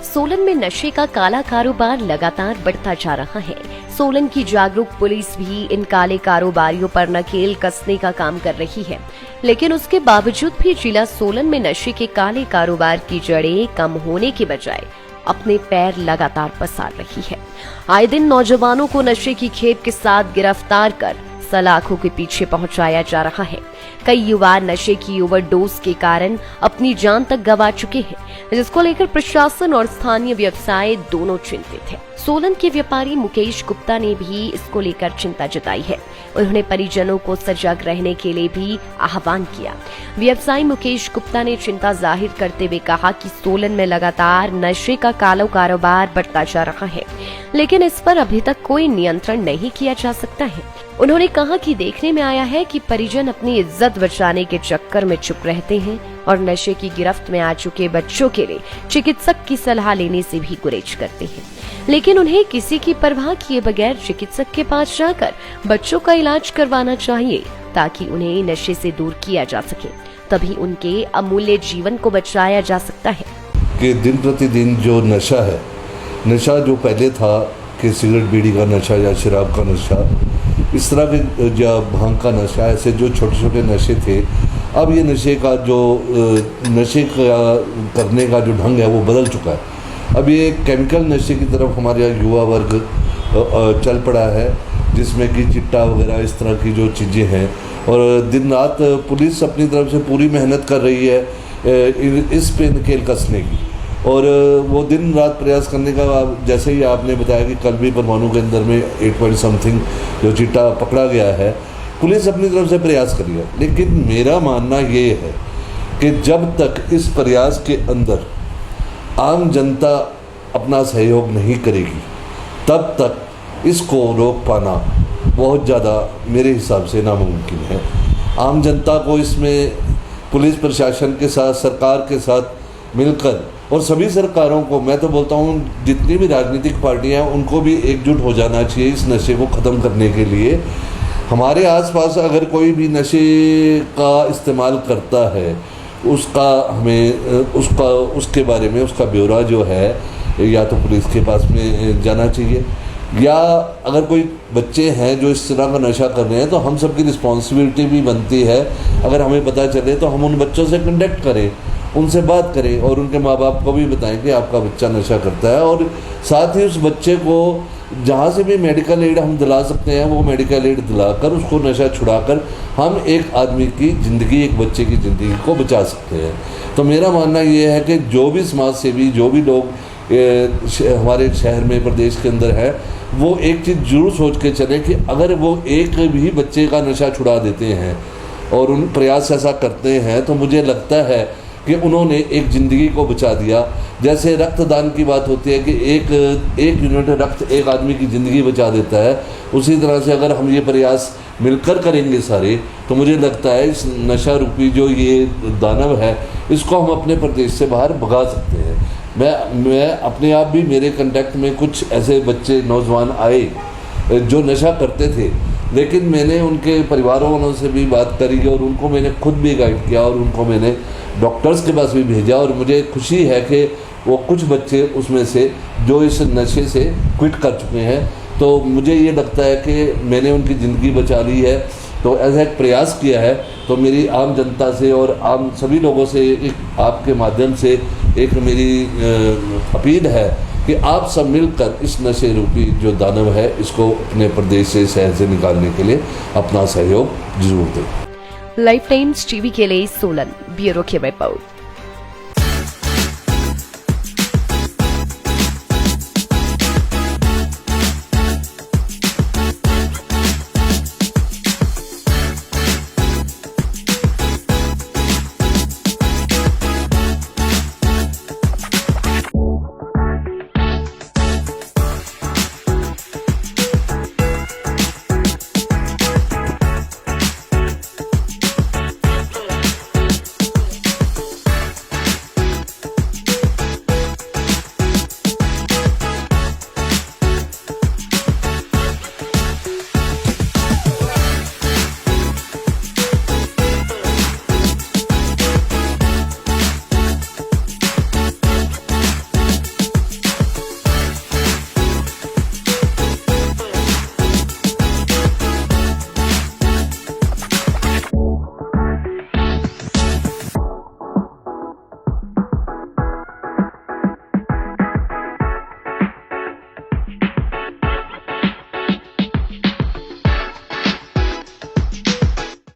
सोलन में नशे का काला कारोबार लगातार बढ़ता जा रहा है। सोलन की जागरूक पुलिस भी इन काले कारोबारियों पर नकेल कसने का काम कर रही है, लेकिन उसके बावजूद भी जिला सोलन में नशे के काले कारोबार की जड़ें कम होने के बजाय अपने पैर लगातार पसार रही है। आए दिन नौजवानों को नशे की खेप के साथ गिरफ्तार कर सलाखों के पीछे पहुंचाया जा रहा है। कई युवा नशे की ओवरडोज के कारण अपनी जान तक गंवा चुके हैं, जिसको लेकर प्रशासन और स्थानीय व्यवसाय दोनों चिंतित हैं। सोलन के व्यापारी मुकेश गुप्ता ने भी इसको लेकर चिंता जताई है। उन्होंने परिजनों को सजग रहने के लिए भी आह्वान किया। व्यवसायी मुकेश गुप्ता ने चिंता जाहिर करते हुए कहा कि सोलन में लगातार नशे का काला कारोबार बढ़ता जा रहा है, लेकिन इस पर अभी तक कोई नियंत्रण नहीं किया जा सकता है। उन्होंने कहा कि देखने में आया है कि परिजन अपनी इज्जत बचाने के चक्कर में चुप रहते हैं और नशे की गिरफ्त में आ चुके बच्चों के लिए चिकित्सक की सलाह लेने से भी गुरेज करते हैं, लेकिन उन्हें किसी की परवाह किए बगैर चिकित्सक के पास जाकर बच्चों का इलाज करवाना चाहिए, ताकि उन्हें नशे से दूर किया जा सके। तभी उनके अमूल्य जीवन को बचाया जा सकता है। कि दिन प्रतिदिन जो नशा है, नशा जो पहले था कि सिगरेट बीड़ी का नशा या शराब का नशा, इस तरह के या भांग का नशा, ऐसे जो छोटे छोटे नशे थे, अब ये नशे का जो नशे का करने का जो ढंग है वो बदल चुका है। अब ये केमिकल नशे की तरफ हमारे यहाँ युवा वर्ग चल पड़ा है, जिसमें कि चिट्टा वगैरह इस तरह की जो चीज़ें हैं, और दिन रात पुलिस अपनी तरफ से पूरी मेहनत कर रही है इस पे नकेल कसने की, और वो दिन रात प्रयास करने का। जैसे ही आपने बताया कि कल भी परमाणु के अंदर में 8 पॉइंट समथिंग जो चिट्टा पकड़ा गया है, पुलिस अपनी तरफ से प्रयास कर रही है। लेकिन मेरा मानना ये है कि जब तक इस प्रयास के अंदर आम जनता अपना सहयोग नहीं करेगी, तब तक इसको रोक पाना बहुत ज़्यादा मेरे हिसाब से नामुमकिन है। आम जनता को इसमें पुलिस प्रशासन के साथ, सरकार के साथ मिलकर, और सभी सरकारों को, मैं तो बोलता हूँ जितनी भी राजनीतिक पार्टियाँ हैं उनको भी एकजुट हो जाना चाहिए इस नशे को ख़त्म करने के लिए। हमारे आसपास अगर कोई भी नशे का इस्तेमाल करता है, उसके बारे में उसका ब्यौरा जो है या तो पुलिस के पास में जाना चाहिए, या अगर कोई बच्चे हैं जो इस तरह का नशा कर रहे हैं तो हम सबकी रिस्पॉन्सिबिलिटी भी बनती है। अगर हमें पता चले तो हम उन बच्चों से कंटेक्ट करें, उनसे बात करें और उनके माँ बाप को भी बताएं कि आपका बच्चा नशा करता है, और साथ ही उस बच्चे को जहाँ से भी मेडिकल एड हम दिला सकते हैं वो मेडिकल एड दिलाकर उसको नशा छुड़ाकर हम एक आदमी की ज़िंदगी, एक बच्चे की ज़िंदगी को बचा सकते हैं। तो मेरा मानना ये है कि जो भी समाज सेवी, जो भी लोग हमारे शहर में, प्रदेश के अंदर है, वो एक चीज़ जरूर सोच के चलें कि अगर वो एक भी बच्चे का नशा छुड़ा देते हैं और उन प्रयास ऐसा करते हैं, तो मुझे लगता है कि उन्होंने एक ज़िंदगी को बचा दिया। जैसे रक्तदान की बात होती है कि एक यूनिट रक्त एक आदमी की ज़िंदगी बचा देता है, उसी तरह से अगर हम ये प्रयास मिलकर करेंगे सारे, तो मुझे लगता है इस नशा रूपी जो ये दानव है, इसको हम अपने प्रदेश से बाहर भगा सकते हैं। मैं अपने आप भी, मेरे कंटेक्ट में कुछ ऐसे बच्चे, नौजवान आए जो नशा करते थे, लेकिन मैंने उनके परिवार वालों से भी बात करी और उनको मैंने खुद भी गाइड किया और उनको मैंने डॉक्टर्स के पास भी भेजा, और मुझे खुशी है कि वो कुछ बच्चे उसमें से जो इस नशे से क्विट कर चुके हैं। तो मुझे ये लगता है कि मैंने उनकी ज़िंदगी बचा ली है। तो ऐसा एक प्रयास किया है, तो मेरी आम जनता से और आम सभी लोगों से एक आपके माध्यम से एक मेरी अपील है कि आप सब मिलकर इस नशे रूपी जो दानव है, इसको अपने प्रदेश से, शहर से निकालने के लिए अपना सहयोग जरूर दें। लाइफ टाइम्स टीवी के लिए सोलन ब्यूरो की रिपोर्ट।